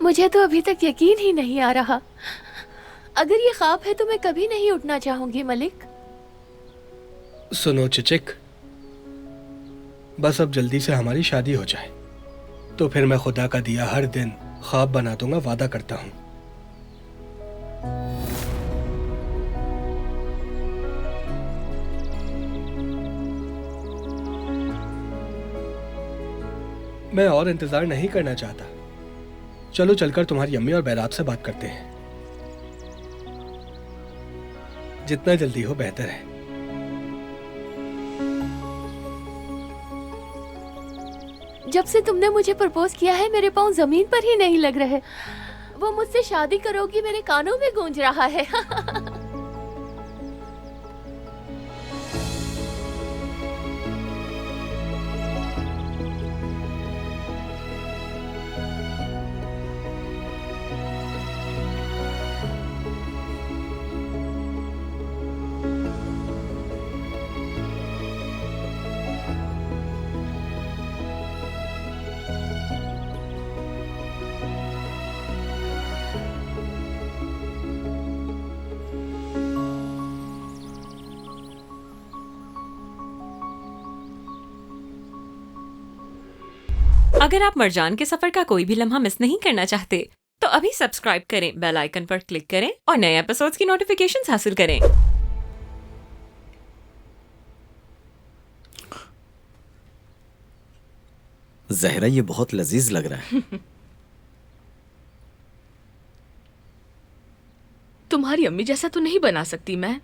मुझे तो अभी तक यकीन ही नहीं आ रहा। अगर ये ख्वाब है तो मैं कभी नहीं उठना चाहूंगी मलिक। सुनो चिचिक, बस अब जल्दी से हमारी शादी हो जाए, तो फिर मैं खुदा का दिया हर दिन ख्वाब बना दूंगा, वादा करता हूं। मैं और इंतजार नहीं करना चाहता। चलो चलकर तुम्हारी अम्मी और बैरात से बात करते हैं। जितना जल्दी हो बेहतर है। जब से तुमने मुझे प्रपोज किया है मेरे पाँव जमीन पर ही नहीं लग रहे। वो मुझसे शादी करोगी मेरे कानों में गूंज रहा है। अगर आप मरजान के सफर का कोई भी लम्हा मिस नहीं करना चाहते तो अभी सब्सक्राइब करें, बेल आइकन पर क्लिक करें और नए एपिसोड्स की नोटिफिकेशंस हासिल करें। ज़हरा, ये बहुत लजीज लग रहा है। तुम्हारी अम्मी जैसा तो नहीं बना सकती मैं,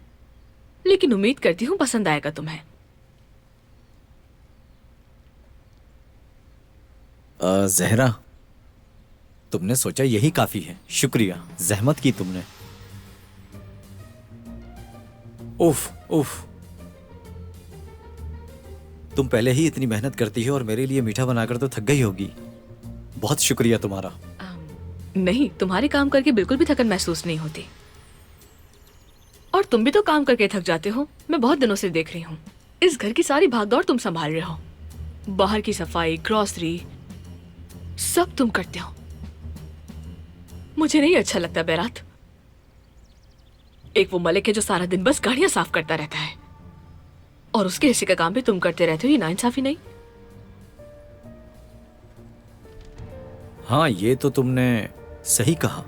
लेकिन उम्मीद करती हूँ पसंद आएगा तुम्हें। ज़हरा, तुमने सोचा यही काफी है। शुक्रिया, जहमत की तुमने। उफ उफ, तुम पहले ही इतनी मेहनत करती हो और मेरे लिए मीठा बनाकर तो थक गई होगी। बहुत शुक्रिया तुम्हारा। नहीं, तुम्हारे काम करके बिल्कुल भी थकन महसूस नहीं होती। और तुम भी तो काम करके थक जाते हो, मैं बहुत दिनों से देख रही हूँ। इस घर की सारी भागदौड़ तुम संभाल रहे हो, बाहर की सफाई, ग्रोसरी, सब तुम करते हो। मुझे नहीं अच्छा लगता बैरात। एक वो मलिक है जो सारा दिन बस गाड़ियां साफ करता रहता है और उसके हिस्से का काम भी तुम करते रहते हो। ये नाइंसाफी नहीं? हाँ, ये तो तुमने सही कहा,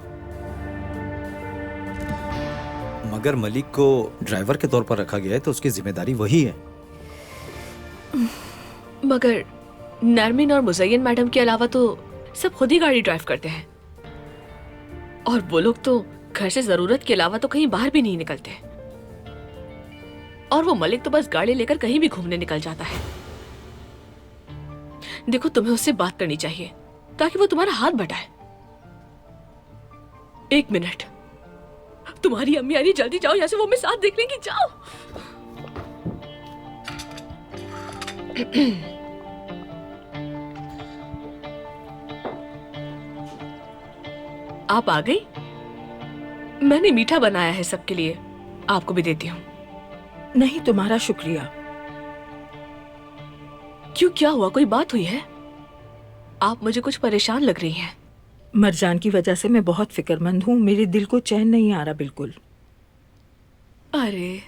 मगर मलिक को ड्राइवर के तौर पर रखा गया है तो उसकी जिम्मेदारी वही है। मगर नरमीन और मुज़य्यन मैडम के अलावा तो सब खुद ही गाड़ी ड्राइव करते हैं, और वो लोग तो घर से जरूरत के अलावा तो कहीं बाहर भी नहीं निकलते। और वो मलिक तो बस गाड़ी लेकर कहीं भी घूमने निकल जाता है। देखो, तुम्हें उससे बात करनी चाहिए ताकि वो तुम्हारा हाथ बटाए। एक मिनट, तुम्हारी अम्मी आ रही, जल्दी जाओ यहाँ से, वो मैं साथ देख लेंगी, जाओ। आप आ गई? मैंने मीठा बनाया है सबके लिए, आपको भी देती हूँ। नहीं, तुम्हारा शुक्रिया। क्यों, क्या हुआ? कोई बात हुई है? आप मुझे कुछ परेशान लग रही हैं। मरजान की वजह से मैं बहुत फिक्रमंद हूँ। मेरे दिल को चैन नहीं आ रहा बिल्कुल। अरे,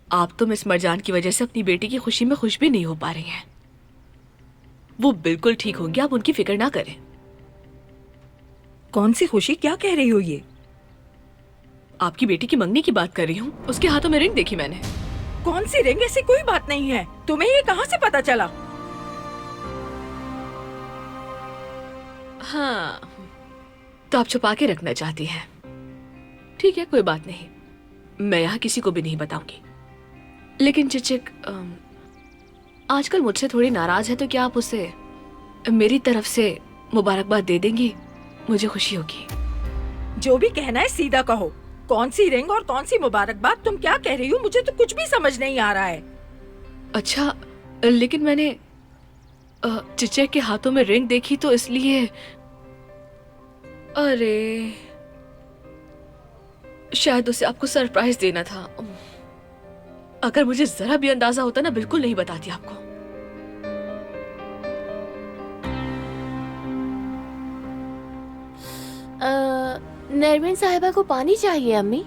आप तो मिस मरजान की वजह से अपनी बेटी की खुशी में खुश भी नहीं हो पा रही हैं। वो बिल्कुल ठीक होंगी, आप उनकी फिक्र ना करें। कौन सी खुशी? क्या कह रही हो ये? आपकी बेटी की मंगनी की बात कर रही हूँ। उसके हाथों में रिंग देखी मैंने। कौन सी रिंग? ऐसी कोई बात नहीं है। तुम्हें ये कहाँ से पता चला? हाँ, तो आप छुपा के रखना चाहती हैं। ठीक है, कोई बात नहीं, मैं यहाँ किसी को भी नहीं बताऊंगी। लेकिन चिचिक आजकल मुझसे थोड़ी नाराज है, तो क्या आप उसे मेरी तरफ से मुबारकबाद दे देंगी? मुझे खुशी होगी। जो भी कहना है सीधा कहो। कौन सी रिंग और कौन सी मुबारकबाद? तुम क्या कह रही हो? मुझे तो कुछ भी समझ नहीं आ रहा है। अच्छा, लेकिन मैंने चिचिक के हाथों में रिंग देखी तो इसलिए। अरे, शायद उसे आपको सरप्राइज देना था। अगर मुझे जरा भी अंदाजा होता ना, बिल्कुल नहीं बताती आपको। नरमीन साहिबा को पानी चाहिए अम्मी।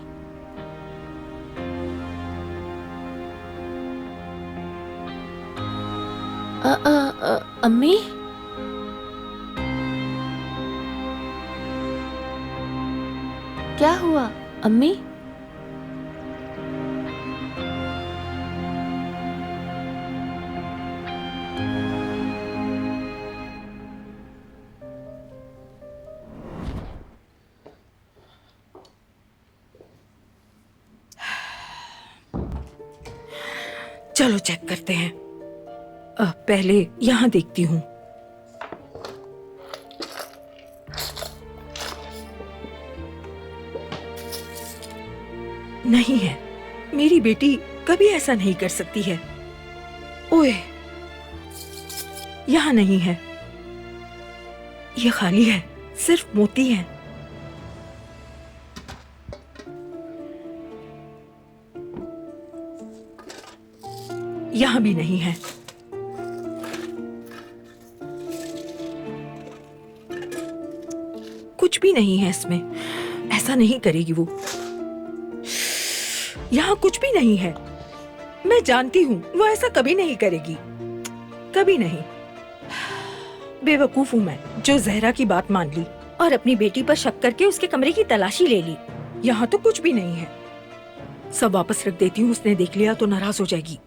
अम्मी क्या हुआ अम्मी? चलो चेक करते हैं। पहले यहाँ देखती हूँ। नहीं है, मेरी बेटी कभी ऐसा नहीं कर सकती है। ओए, यहाँ नहीं है, ये खाली है, सिर्फ मोती है। यहाँ भी नहीं है। कुछ भी नहीं है इसमें, ऐसा नहीं करेगी वो। यहाँ कुछ भी नहीं है, मैं जानती हूँ वो ऐसा कभी नहीं करेगी, कभी नहीं। बेवकूफ हूँ मैं जो जहरा की बात मान ली और अपनी बेटी पर शक करके उसके कमरे की तलाशी ले ली। यहाँ तो कुछ भी नहीं है, सब वापस रख देती हूँ, उसने देख लिया तो नाराज हो जाएगी।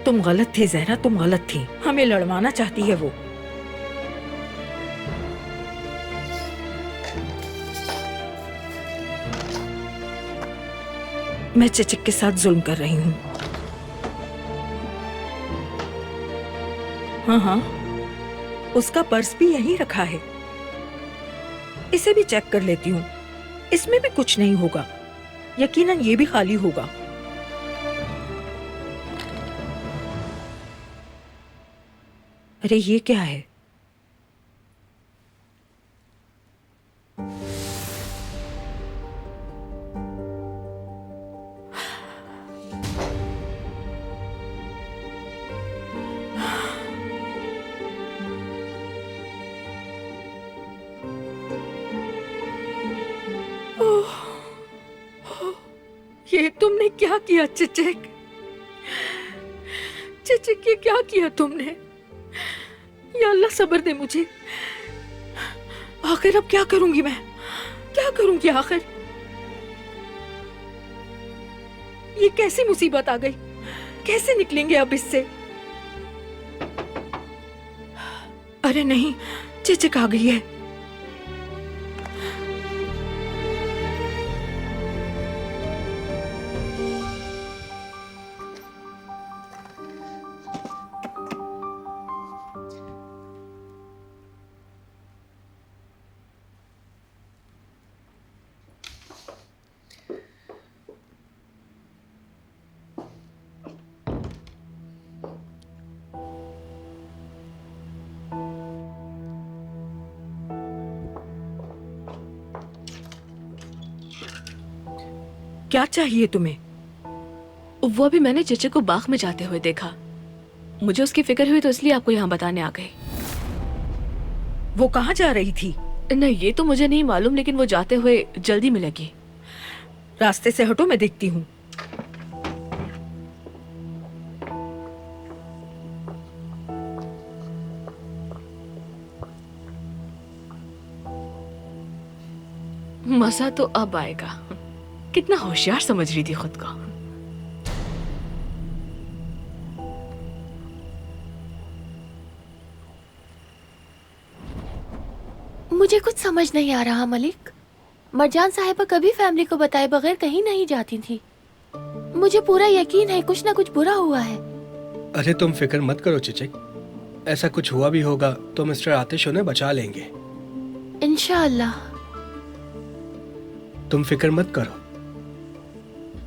तुम गलत थे जहरा, तुम गलत थी, हमें लड़वाना चाहती है वो। मैं चचक के साथ जुल्म कर रही हूँ। हाँ हाँ, उसका पर्स भी यहीं रखा है, इसे भी चेक कर लेती हूँ। इसमें भी कुछ नहीं होगा, यकीनन ये भी खाली होगा। अरे ये क्या है? ये तुमने क्या किया चचक? चचक ये क्या किया तुमने? या अल्लाह सब्र दे मुझे। आखिर अब क्या करूंगी मैं? क्या करूंगी आखिर? ये कैसी मुसीबत आ गई? कैसे निकलेंगे अब इससे? अरे नहीं, चचक आ गई है। क्या चाहिए तुम्हें? वो अभी मैंने चचे को बाग में जाते हुए देखा, मुझे उसकी फिक्र हुई तो इसलिए आपको यहाँ बताने आ गए। वो कहाँ जा रही थी? नहीं, ये तो मुझे नहीं मालूम, लेकिन वो जाते हुए जल्दी मिलेगी। रास्ते से हटो, मैं देखती हूँ। मजा तो अब आएगा। कितना होशियार समझ रही थी खुद को। मुझे कुछ समझ नहीं आ रहा मलिक। मरजान साहिबा कभी फैमिली को बताए बगैर कहीं नहीं जाती थी। मुझे पूरा यकीन है कुछ ना कुछ बुरा हुआ है। अरे तुम फिक्र मत करो चिचिक, ऐसा कुछ हुआ भी होगा तो मिस्टर आतिश उन्हें बचा लेंगे इंशाअल्लाह। तुम फिक्र मत करो।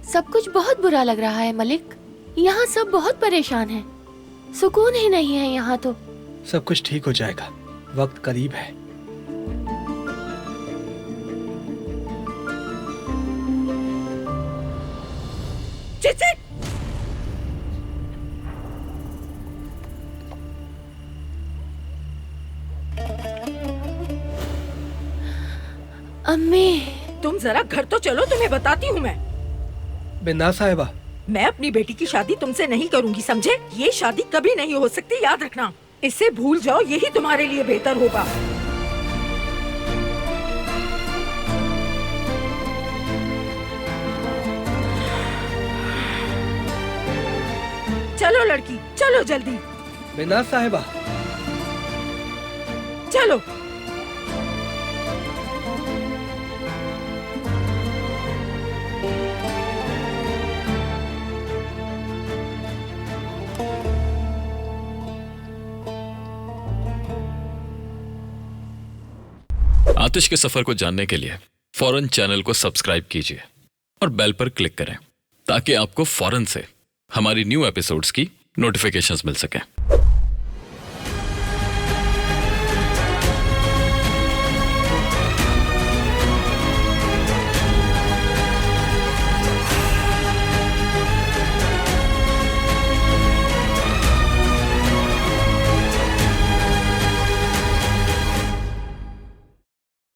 सब कुछ बहुत बुरा लग रहा है मलिक। यहाँ सब बहुत परेशान हैं। सुकून ही नहीं है यहाँ तो। सब कुछ ठीक हो जाएगा, वक्त करीब है। चिचिक! अम्मी, तुम जरा घर तो चलो, तुम्हें बताती हूँ मैं। बिन्नाज साहिबा, मैं अपनी बेटी की शादी तुमसे नहीं करूंगी, समझे? ये शादी कभी नहीं हो सकती, याद रखना। इसे भूल जाओ, यही तुम्हारे लिए बेहतर होगा। चलो लड़की, चलो जल्दी, बिन्नाज साहिबा। चलो। आतिश के सफर को जानने के लिए फौरन चैनल को सब्सक्राइब कीजिए और बेल पर क्लिक करें ताकि आपको फौरन से हमारी न्यू एपिसोड्स की नोटिफिकेशंस मिल सकें।